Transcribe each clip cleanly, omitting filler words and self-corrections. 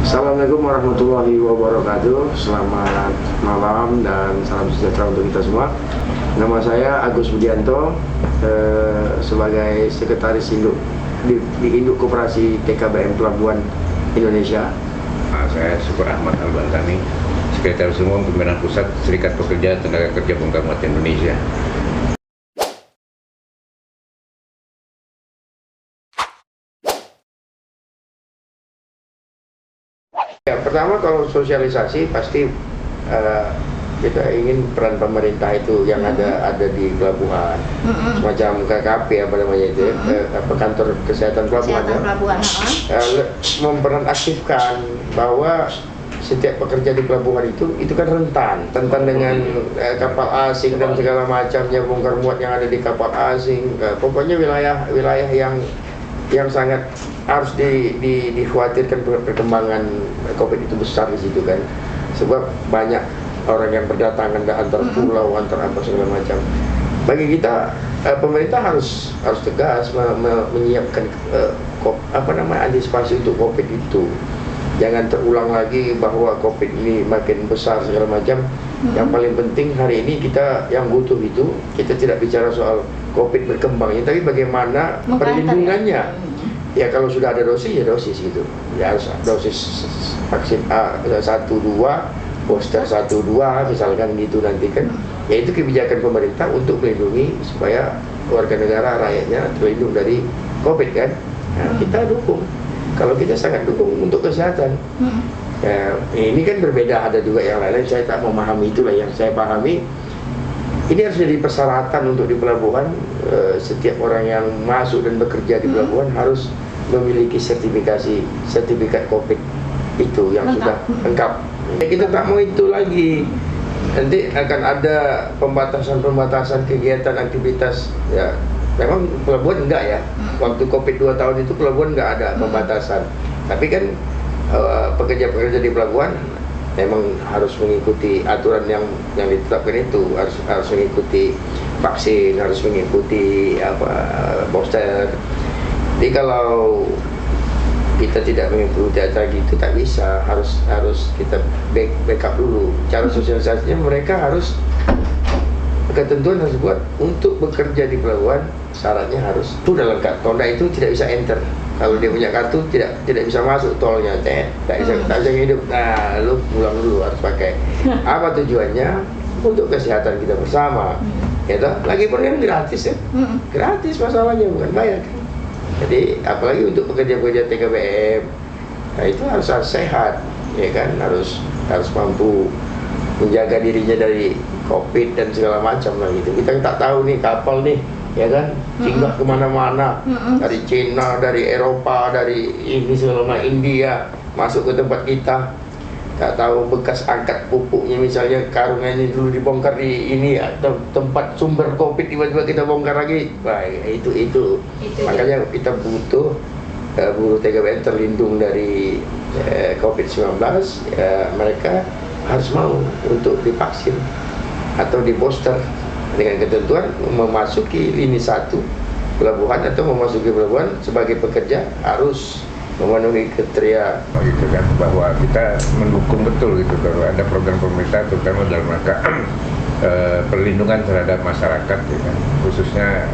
Assalamualaikum warahmatullahi wabarakatuh. Selamat malam dan salam sejahtera untuk kita semua. Nama saya Agus Budianto, sebagai Sekretaris Induk di Induk Koperasi TKBM Pelabuhan Indonesia. Saya Syukur Ahmad Al-Bantani, Sekretaris Umum Pimpinan Pusat Serikat Pekerja Tenaga Kerja Bongkar Muat Indonesia. Ya, pertama kalau sosialisasi pasti kita ingin peran pemerintah itu yang ada di pelabuhan, semacam KKP apa namanya itu, kantor kesehatan pelabuhan, memperan aktifkan bahwa setiap pekerja di pelabuhan itu kan rentan dengan kapal asing dan segala macamnya, bongkar muat yang ada di kapal asing, pokoknya wilayah yang sangat harus dikhawatirkan perkembangan COVID itu besar di situ kan, sebab banyak orang yang berdatangan antar pulau, antar apa segala macam. Bagi kita pemerintah harus tegas menyiapkan antisipasi untuk COVID itu. Jangan terulang lagi bahwa COVID ini makin besar segala macam. Yang paling penting hari ini kita yang butuh itu, kita tidak bicara soal COVID berkembangnya, tapi bagaimana perlindungannya. Ya kalau sudah ada dosis, ya dosis gitu. Ya harus dosis vaksin A 1, 2, booster 1, 2 misalkan gitu nanti kan. Ya itu kebijakan pemerintah untuk melindungi supaya warga negara rakyatnya terlindung dari COVID kan. Nah, kita dukung. Kalau kita sangat dukung untuk kesehatan. Ya, ini kan berbeda, ada juga yang lain. Saya tak memahami, itulah yang saya pahami. Ini harus jadi persyaratan untuk di pelabuhan. Setiap orang yang masuk dan bekerja di pelabuhan harus memiliki sertifikat COVID itu yang sudah lengkap. Kita tak mau itu lagi. Nanti akan ada pembatasan kegiatan aktivitas. Ya, memang pelabuhan enggak ya. Waktu COVID 2 tahun itu pelabuhan enggak ada pembatasan. Tapi kan pekerja-pekerja di pelabuhan memang harus mengikuti aturan yang ditetapkan itu, harus mengikuti vaksin, harus mengikuti booster. Jadi kalau kita tidak mengikuti acara gitu tak bisa, harus kita backup dulu. Cara sosialisasinya mereka harus, ketentuan harus buat untuk bekerja di pelabuhan, syaratnya harus sudah lengkap. Kalau itu tidak bisa enter. Kalau dia punya kartu tidak bisa masuk tolnya, tak bisa hidup. Nah, lu pulang dulu, harus pakai. Apa tujuannya? Untuk kesehatan kita bersama. Ya toh? Lagi pun kan gratis ya. Gratis masalahnya, bukan bayar kan. Jadi apalagi untuk pekerja-pekerja TKBM, nah itu harus sehat, ya kan, harus mampu menjaga dirinya dari COVID dan segala macam lah gitu. Kita tak tahu nih kapal nih, ya kan, singgah kemana-mana, dari Cina, dari Eropa, dari ini segala macam, India masuk ke tempat kita. Tak tahu bekas angkat pupuknya, misalnya karungnya ini dulu dibongkar di ini atau tempat sumber COVID, tiba-tiba kita bongkar lagi. Wah, itu. Makanya kita butuh buruh TKBM terlindung dari COVID-19. Mereka harus mau untuk divaksin atau di booster dengan ketentuan memasuki lini 1 pelabuhan atau memasuki pelabuhan sebagai pekerja harus memenuhi kriteria gitu kan, bahwa kita mendukung betul gitu kalau ada program pemerintah terutama dalam rangka perlindungan terhadap masyarakat ya kan, khususnya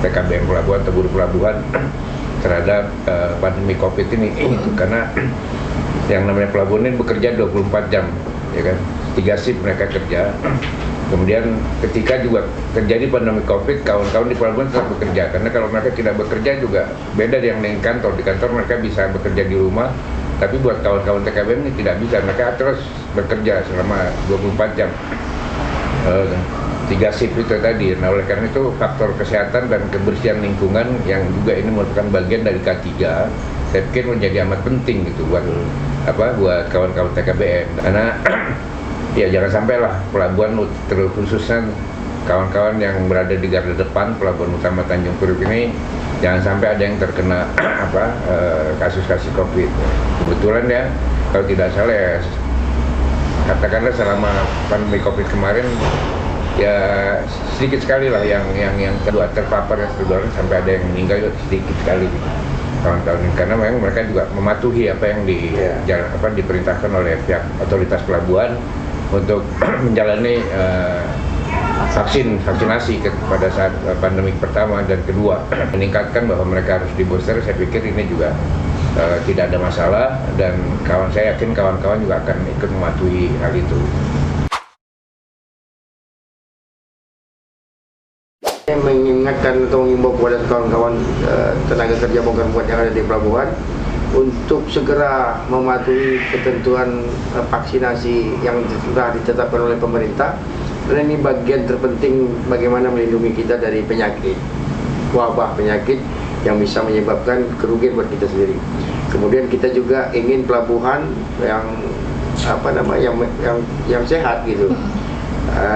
TKBM pelabuhan atau buruh pelabuhan terhadap pandemi COVID ini karena yang namanya pelabuhan ini bekerja 24 jam ya kan, 3 shift mereka kerja. Kemudian ketika juga terjadi pandemi COVID, kawan-kawan di pelabuhan tetap bekerja. Karena kalau mereka tidak bekerja juga beda dengan di kantor. Di kantor mereka bisa bekerja di rumah, tapi buat kawan-kawan TKBM ini tidak bisa. Mereka terus bekerja selama 24 jam. 3 shift itu tadi. Nah, oleh karena itu faktor kesehatan dan kebersihan lingkungan yang juga ini merupakan bagian dari K3, saya pikir menjadi amat penting gitu buat kawan-kawan TKBM. Karena ya jangan sampailah pelabuhan khususnya kawan-kawan yang berada di garda depan pelabuhan utama Tanjung Priok ini jangan sampai ada yang terkena kasus-kasus COVID. Kebetulan ya kalau tidak salah ya katakanlah selama pandemi COVID kemarin ya sedikit sekali lah yang kedua terpapar, yang kedua sampai ada yang meninggal sedikit sekali gitu. tahun-tahun ini, karena memang mereka juga mematuhi apa yang diperintahkan oleh pihak otoritas pelabuhan untuk menjalani vaksinasi pada saat pandemik pertama dan kedua, meningkatkan bahwa mereka harus di booster. Saya pikir ini juga tidak ada masalah, dan saya yakin kawan-kawan juga akan ikut mematuhi hal itu. Saya mengingatkan atau mengimbau kepada kawan-kawan tenaga kerja bongkar muat yang ada di pelabuhan untuk segera mematuhi ketentuan vaksinasi yang sudah ditetapkan oleh pemerintah. Karena ini bagian terpenting bagaimana melindungi kita dari penyakit, wabah penyakit yang bisa menyebabkan kerugian buat kita sendiri. Kemudian kita juga ingin pelabuhan yang yang sehat gitu,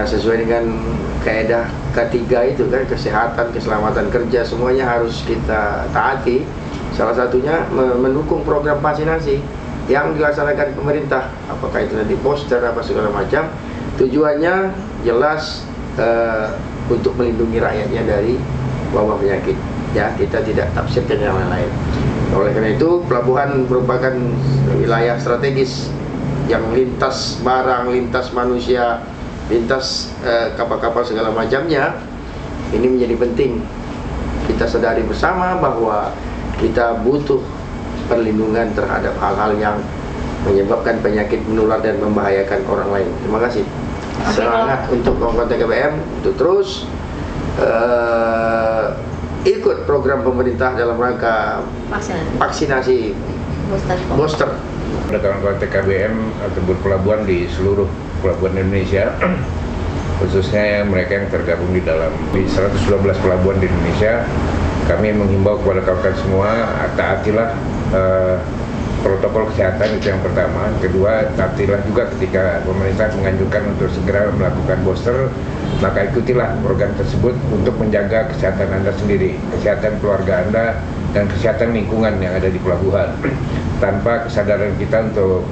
sesuai dengan kaidah ketiga itu kan, kesehatan, keselamatan kerja, semuanya harus kita taati. Salah satunya mendukung program vaksinasi yang dilaksanakan pemerintah, apakah itu nanti poster apa segala macam. Tujuannya jelas untuk melindungi rakyatnya dari wabah penyakit. Ya, kita tidak tafsirkan yang lain-lain. Oleh karena itu, pelabuhan merupakan wilayah strategis yang lintas barang, lintas manusia, lintas kapal-kapal segala macamnya. Ini menjadi penting kita sadari bersama bahwa kita butuh perlindungan terhadap hal-hal yang menyebabkan penyakit menular dan membahayakan orang lain. Terima kasih. Semangat untuk kawan-kawan TKBM untuk terus ikut program pemerintah dalam rangka vaksinasi booster. Ada kawan-kawan TKBM atau berpelabuhan di seluruh pelabuhan Indonesia, khususnya mereka yang tergabung di 112 pelabuhan di Indonesia. Kami menghimbau kepada kawan-kawan semua, taatilah protokol kesehatan, itu yang pertama. Kedua, taatilah juga ketika pemerintah menganjurkan untuk segera melakukan booster, maka ikutilah program tersebut untuk menjaga kesehatan Anda sendiri, kesehatan keluarga Anda, dan kesehatan lingkungan yang ada di pelabuhan. Tanpa kesadaran kita untuk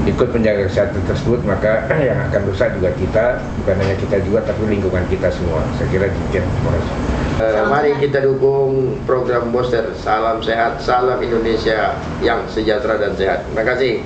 ikut menjaga kesehatan tersebut, maka yang akan rusak juga kita, bukan hanya kita juga, tapi lingkungan kita semua. Saya kira demikian. Terima kasih. Mari kita dukung program booster. Salam sehat, salam Indonesia yang sejahtera dan sehat. Terima kasih.